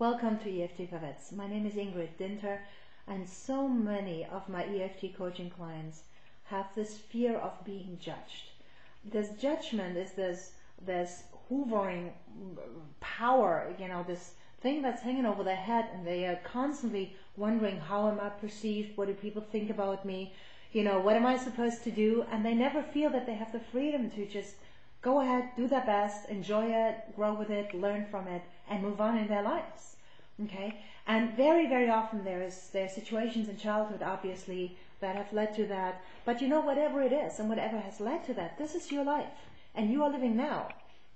Welcome to EFT for Vets. My name is Ingrid Dinter, and so many of my EFT coaching clients have this fear of being judged. This judgment is this hoovering power, this thing that's hanging over their head, and they are constantly wondering, how am I perceived? What do people think about me? What am I supposed to do? And they never feel that they have the freedom to just go ahead, do their best, enjoy it, grow with it, learn from it, and move on in their lives. Okay? And very, very often there are situations in childhood, obviously, that have led to that. But whatever it is and whatever has led to that, this is your life. And you are living now.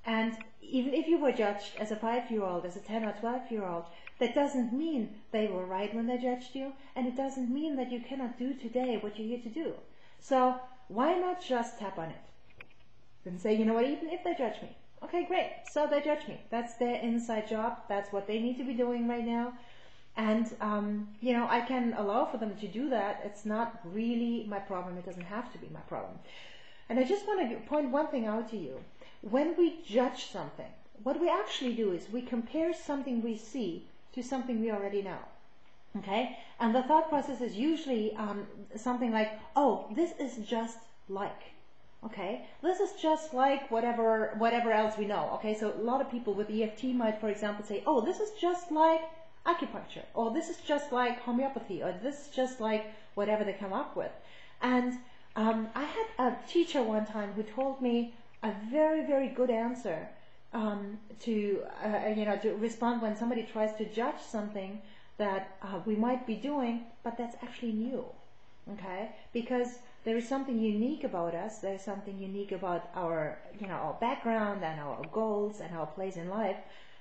And even if you were judged as a 5-year-old, as a 10 or 12-year-old, that doesn't mean they were right when they judged you. And it doesn't mean that you cannot do today what you're here to do. So why not just tap on it? And say, you know what, even if they judge me, okay, great, so they judge me. That's their inside job. That's what they need to be doing right now. And, I can allow for them to do that. It's not really my problem. It doesn't have to be my problem. And I just want to point one thing out to you. When we judge something, what we actually do is we compare something we see to something we already know. Okay? And the thought process is usually something like, oh, this is just like. Okay, this is just like whatever else we know. Okay, so a lot of people with EFT might, for example, say, oh, this is just like acupuncture, or this is just like homeopathy, or this is just like whatever they come up with. And I had a teacher one time who told me a very, very good answer to respond when somebody tries to judge something that we might be doing, but that's actually new. Okay, because there is something unique about us. There is something unique about our background and our goals and our place in life.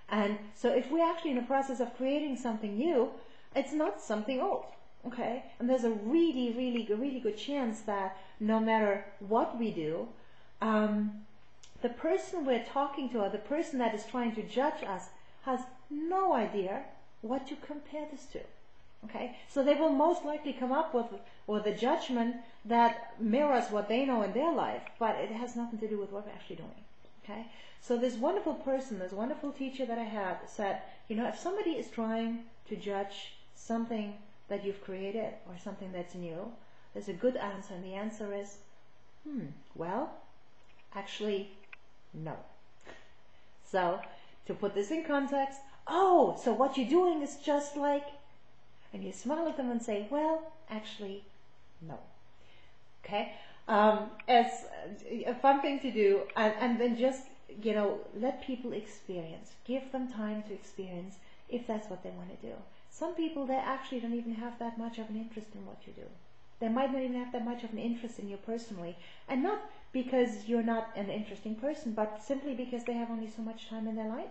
And so if we're actually in the process of creating something new, it's not something old. Okay? And there's a really, really, really good chance that no matter what we do, the person we're talking to, or the person that is trying to judge us, has no idea what to compare this to. Okay, so they will most likely come up with a judgment that mirrors what they know in their life, but it has nothing to do with what we're actually doing. Okay, so this wonderful person, this wonderful teacher that I had said, if somebody is trying to judge something that you've created or something that's new, there's a good answer, and the answer is, well, actually, no. So to put this in context, oh, so what you're doing is just like. And you smile at them and say, well, actually, no. Okay? It's a fun thing to do. And then just, let people experience. Give them time to experience if that's what they want to do. Some people, they actually don't even have that much of an interest in what you do. They might not even have that much of an interest in you personally. And not because you're not an interesting person, but simply because they have only so much time in their life.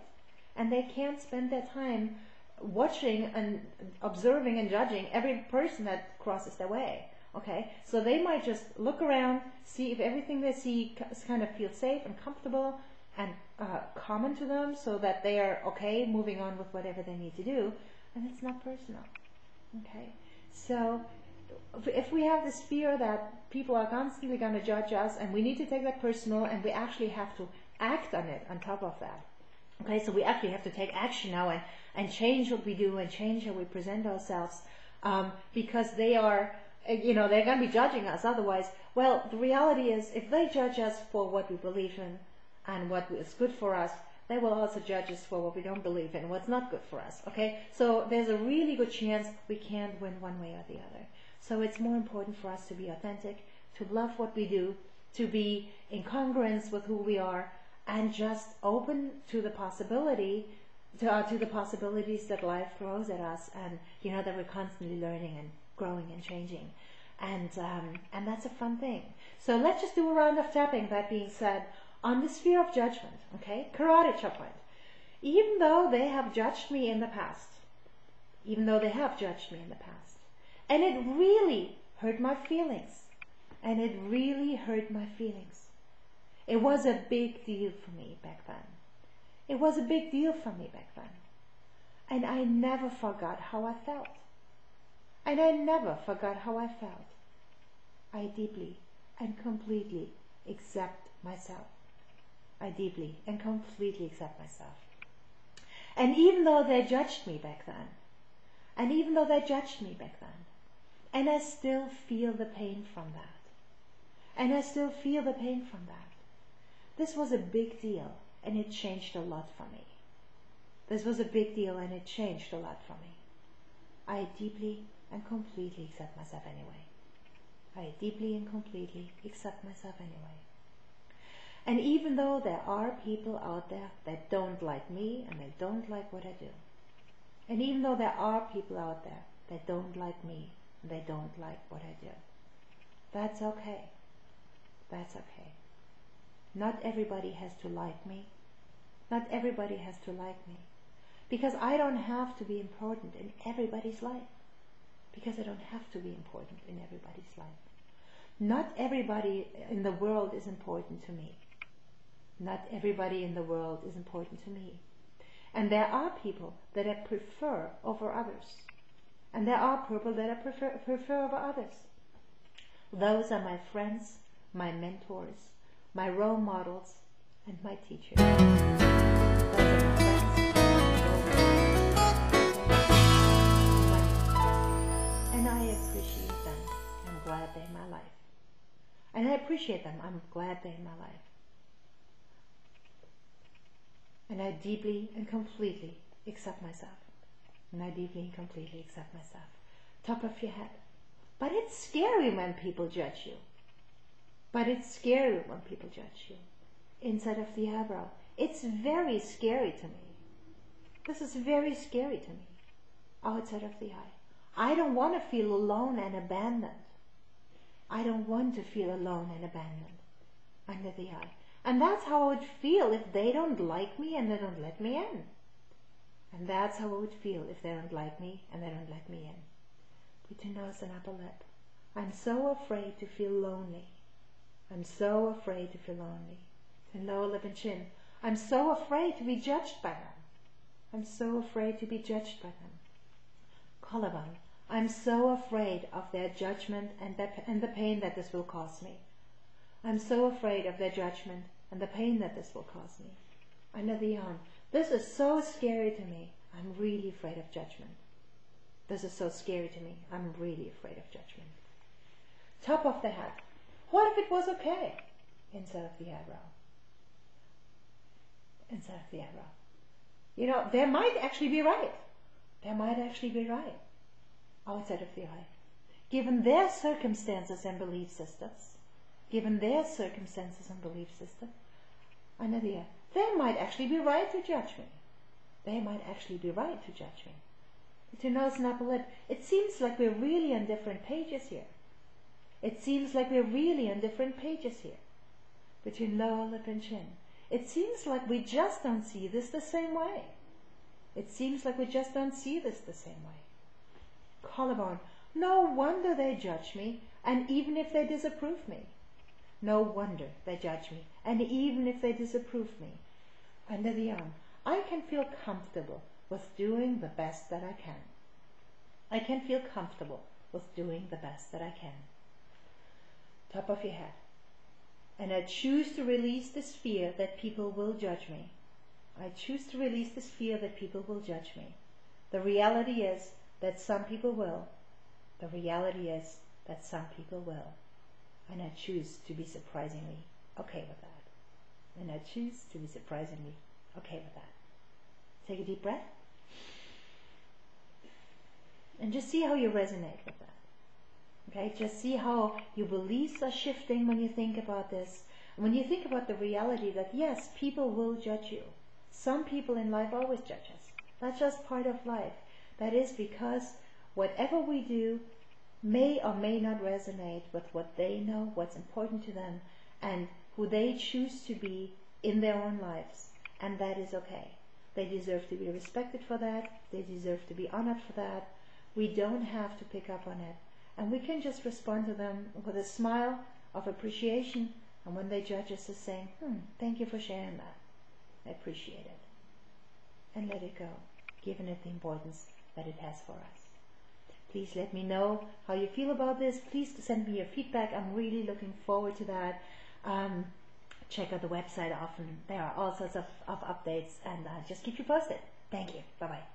And they can't spend their time watching and observing and judging every person that crosses their way. Okay, so they might just look around, see if everything they see kind of feels safe and comfortable and common to them, so that they are okay moving on with whatever they need to do, and it's not personal. Okay, so if we have this fear that people are constantly going to judge us, and we need to take that personal, and we actually have to act on it on top of that. Okay, so we actually have to take action now and change what we do and change how we present ourselves, because they are, they're going to be judging us otherwise. Well, the reality is, if they judge us for what we believe in and what is good for us, they will also judge us for what we don't believe in, what's not good for us. Okay, so there's a really good chance we can't win one way or the other. So it's more important for us to be authentic, to love what we do, to be in congruence with who we are, and just open to the possibility, to the possibilities that life throws at us, and that we're constantly learning and growing and changing, and that's a fun thing. So let's just do a round of tapping. That being said, on the sphere of judgment, okay, karate chop point. Even though they have judged me in the past, and it really hurt my feelings, It was a big deal for me back then. And I never forgot how I felt. I deeply and completely accept myself. And even though they judged me back then, and even though they judged me back then, and I still feel the pain from that, and I still feel the pain from that. This was a big deal, and it changed a lot for me. This was a big deal, and it changed a lot for me. I deeply and completely accept myself anyway. I deeply and completely accept myself anyway. And even though there are people out there that don't like me and they don't like what I do, and even though there are people out there that don't like me and they don't like what I do, that's okay. That's okay. Not everybody has to like me. Not everybody has to like me. Because I don't have to be important in everybody's life. Because I don't have to be important in everybody's life. Not everybody in the world is important to me. Not everybody in the world is important to me. And there are people that I prefer over others. And there are people that I prefer over others. Those are my friends, my mentors, my role models, and my teachers. Those are my friends, and I appreciate them. I'm glad they're in my life. And I appreciate them. I'm glad they're in my life. And I deeply and completely accept myself. And I deeply and completely accept myself. Top of your head. But it's scary when people judge you. But it's scary when people judge you. Inside of the eyebrow. It's very scary to me. This is very scary to me. Outside of the eye. I don't want to feel alone and abandoned. I don't want to feel alone and abandoned under the eye. And that's how I would feel if they don't like me and they don't let me in. And that's how I would feel if they don't like me and they don't let me in. Between nose and upper lip. I'm so afraid to feel lonely. I'm so afraid to feel lonely. And lower lip and chin. I'm so afraid to be judged by them. I'm so afraid to be judged by them. Collarbone. I'm so afraid of their judgment and the pain that this will cause me. I'm so afraid of their judgment and the pain that this will cause me. Under the arm. This is so scary to me. I'm really afraid of judgment. This is so scary to me. I'm really afraid of judgment. Top of the head. What if it was okay? Inside of the eyebrow. Inside of the eyebrow. You know, they might actually be right. They might actually be right. Outside of the eye. Given their circumstances and belief systems, given their circumstances and belief system, under the eye, they might actually be right to judge me. They might actually be right to judge me. Between nose and upper lip, it seems like we're really on different pages here. It seems like we're really on different pages here. Between lower lip and chin. It seems like we just don't see this the same way. It seems like we just don't see this the same way. Collarbone. No wonder they judge me, and even if they disapprove me. No wonder they judge me, and even if they disapprove me. Under the arm. I can feel comfortable with doing the best that I can. I can feel comfortable with doing the best that I can. Top of your head. And I choose to release this fear that people will judge me. I choose to release this fear that people will judge me. The reality is that some people will. The reality is that some people will. And I choose to be surprisingly okay with that. And I choose to be surprisingly okay with that. Take a deep breath. And just see how you resonate with that. Okay, just see how your beliefs are shifting when you think about this. When you think about the reality that yes, people will judge you. Some people in life always judge us. That's just part of life. That is because whatever we do may or may not resonate with what they know, what's important to them, and who they choose to be in their own lives. And that is okay. They deserve to be respected for that. They deserve to be honored for that. We don't have to pick up on it. And we can just respond to them with a smile of appreciation. And when they judge us, just saying, thank you for sharing that. I appreciate it. And let it go, giving it the importance that it has for us. Please let me know how you feel about this. Please send me your feedback. I'm really looking forward to that. Check out the website often. There are all sorts of updates, and just keep you posted. Thank you. Bye-bye.